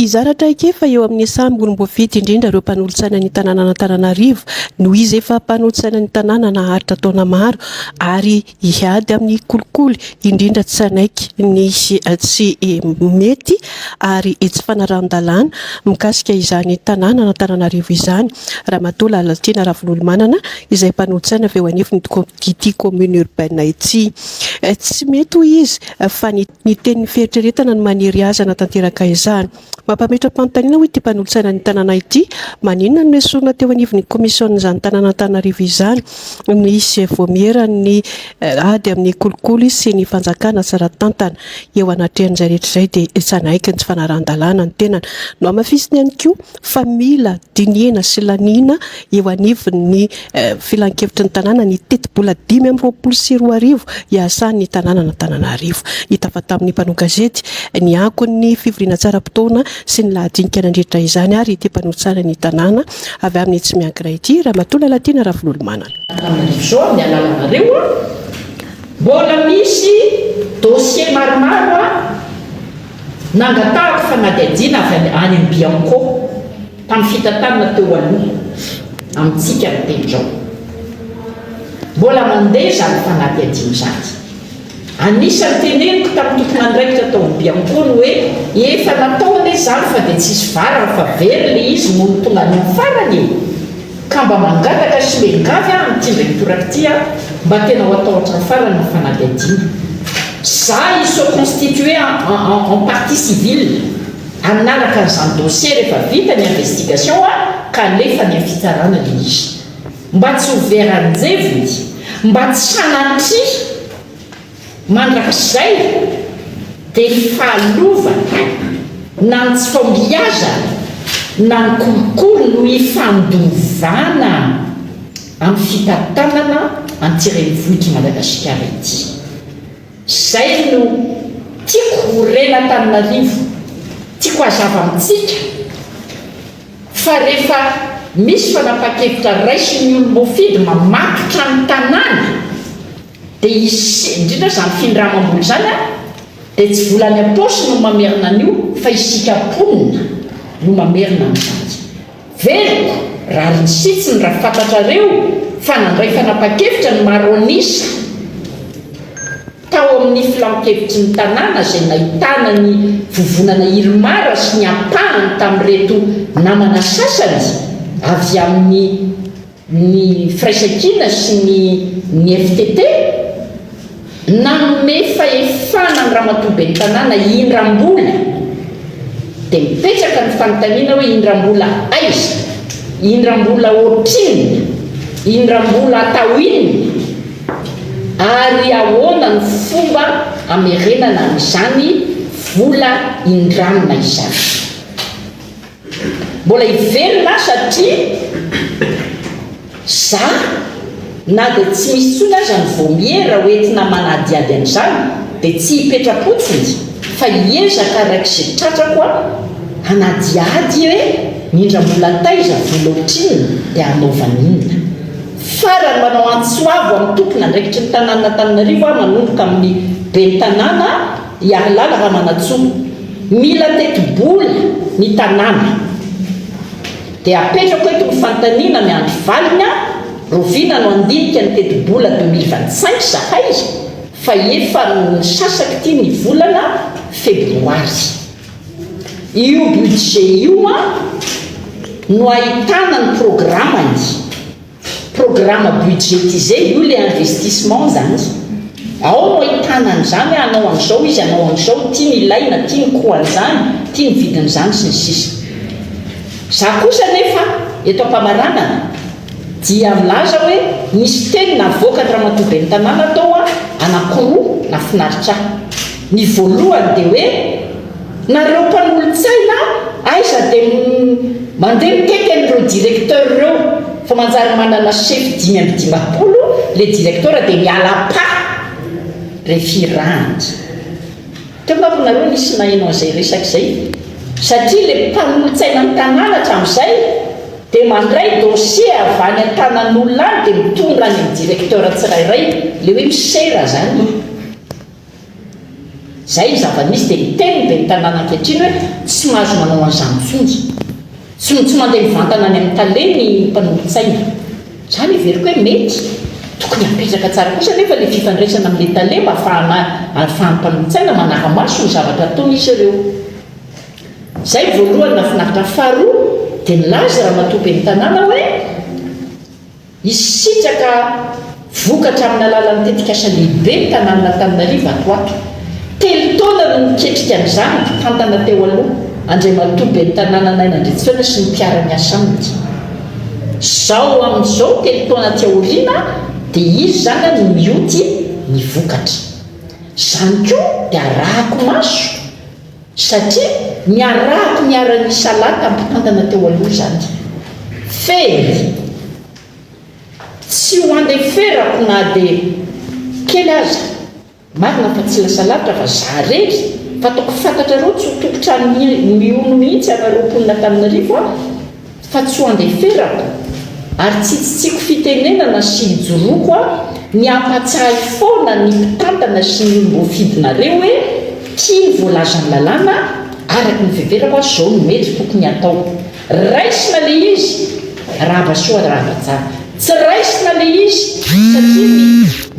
Hizaratra ikefa eo amin'ny samboromboafity indrindra ireo mpanolotsaina ny tanàna Antananarivo noho izy efa mpanolotsaina ny tanàna naharitra taona maro ary hiady amin'ny kolikoly indrindra tsy sanaiky ny tsy mety ary tsy fanaran-dalàna mikasika izany tanàna Antananarivo izany. Ramatoa Lalatiana Ravololomanana izay mpanolotsaina avy eo anivony ity commune urbaine ity. Tsy mety hoy izy fa ny tenin'ny fieritreretana no maniry azy hanatanteraka izany. Mampametra-panontaniana hoe ity mpanolotsaina ny tanàna ity maninona no esorina teo anivon'ny komision'izany tanàna Antananarivo izany, misy voamierany ady amin'ny kolikoly sy ny fanjakana tsara tantana eo anatrehan'izay rehetraizay dia sanaiky ny tsy fanaran-dalàna ny tenany. No amafisiny ihany koa fa mila diniana sy laniana eo anivon'ny filan-kevitry ny tanàna ny teti-bola 520 iasan'ny tanàna Antananarivo. Hita fa tamin'ny mpanao gazety ny ankon'ny fivoriana tsara-potoana sy ny lahadinika nandritra izany ary ity mpanolotsara ny tanàna avy amin'ny tsy miankina ity Ramatoa Lalatiana Ravololomanana. Zao ny alalanareo mbola misy dossier maromaro nangatahako fanadihadiana avy any amin'ny Bianco tamin'ny fitantanana teo aloha amintsika Benjao. Mbola mandeha zany fanadihadiana zany. Anisany teneniko tamin'ny tompon'andraikitra tao amin'ny Bianco hoe efa nataony izany fa dia tsisy vara fa very le izy mono tonga any amin'ny farany ka mba mangataka sy mengavy amin'ity rektoraty mba tena ho atao ohatran'ny farany ny fanadihadiana. Ça, ils sont constitués en partie civile. Anaraka an'izany dossier rehefa vita ny investigation ka alefa ny fitsarana le izy. Mba tsy ho veranjevony, mba tsy sanatry mandrakizay dia ny fahalovana na ny tsy fambiazana na ny kolikoly no ifandovana amin'ny fitantanana antireny vohitry Madagasikara ity. Zay no tiako rena Antananarivo, tiako hazava amintsika fa rehefa misy fanapa-kevitra raisy ny olo-mofidy mamakitra ny tanàna dia indrindra zany findramam-bola zany dia tsy volany am-paosy no mamerina an'io fa isika mponina no mamerina amin'izany. Veriko raha ny sitsiny raha fantatrareo fa nandray fanapa-kevitra ny maronisa tao amin'ny filan-kevitry ny tanàna izay nahitana ny vovonana Irmara sy ny ampahany tamin'ireto namana sasany avy amin'ny Fraisakina sy ny FTT nanome fahefana ny ramatoabe ny tanàna indram-bola dia mipetraka ny fanontaniana hoe indram-bola aiza, indram-bola ohatrinina, indram-bola atao inona ary ahoana ny fomba amerenana amin'izany vola indramina izany. Mbola hiverina satria za na dia tsy misy tsony aza ny vomiera hoentina manadiady an'izany dia tsy hipetrapotsiny fa hiezaka arak'izay tratrako anadiady hoe indram-bola taiza vola ohatrinina dia hanaovan'inona. Farany manao antsoavo amin'ny tompona andraikitry ny tanàna Antananarivo manomboka amin'ny be ny tanàna Iarlala raha manatsoa mila teti-bola ny tanàna dia apetrako eto ny fanontaniana miandry valiny roviana no andinika ny teti-bola 2025 zahay fa efa nisasaky ity ny volana febroary. Io budget io no ahitana ny programmany, programme budgetisé io le investissement zany. Ao no ahitana an'izany hanao an'izao izy hanao an'izao, tia ny ilaina, tia ny koan'izany, tia ny vidin'izany sy ny sisa. Za kosa nefa eto am-pamaranana dia milaza hoe nisy teny navoaka ny ramatoabe ny tanàna tao anankiroa nafinaritra ahy. Ny voalohany dia hoe nareo mpanolotsaina aiza dia mandeha mitety an'ireo directeur ireo fa manjary manana chef 520 le directeur dia miala-pa refirandry. Teo nareo nisy nahinao an'izay resaka izay satria le mpanolotsaina ny tanàna hatramin'izay dia mandray dossier avy any an-tanan'olona any dia mitondra any amin'ny directeur tsirairay le hoe misera zany. zay zava-misy dia niteny dia nitanàna ankehitriny hoe tsy mahazo manao an'izany tsonjy tsy mandeha mivantana any amin'ny tale ny mpanolontsaina zany everiko hoe mety tokony apetraka tsara kosa nefa le fifandraisana amin'le tale mba ahafahan'ny mpanolontsaina manara-maso ny zavatra ataony izy ireo zay voalohany nafinaritra faharoa dia nilaza raha matoby ny tanàna hoe isitraka vokatra amin'ny alalan'ny tetikasa lehibe ny tanàna Antananarivo ato telo taona no niketrika an'izany tantana teo aloha andray matoby ny tanàna Nainandritsoana sy ny mpiara-miasa aminy zao amin'izao telo taona ty aoriana dia izy zany no mioty ny vokatra zany koa dia arahako maso satria niarahako niara-ny salata mpitantana teo aloha zany fery tsy ho andeha ferako na dia kely aza marina fa tsy lasa lavitra fa zarery fa toko fantatra reo tsy ho tokotrano miono mihitsy anareo-ponina Antananarivo fa tsy ho andeha ferako ary tsitsitsiko fitenenana sy ijoroako ny ampatsahy foana ny mpitantana sy ny olom-bofidinareo hoe tia ny voalaza ny lalàna araky ny fiverako zao no mety tokony atao raisina le izy raha basoa raha batsara tsy raisina le izy satria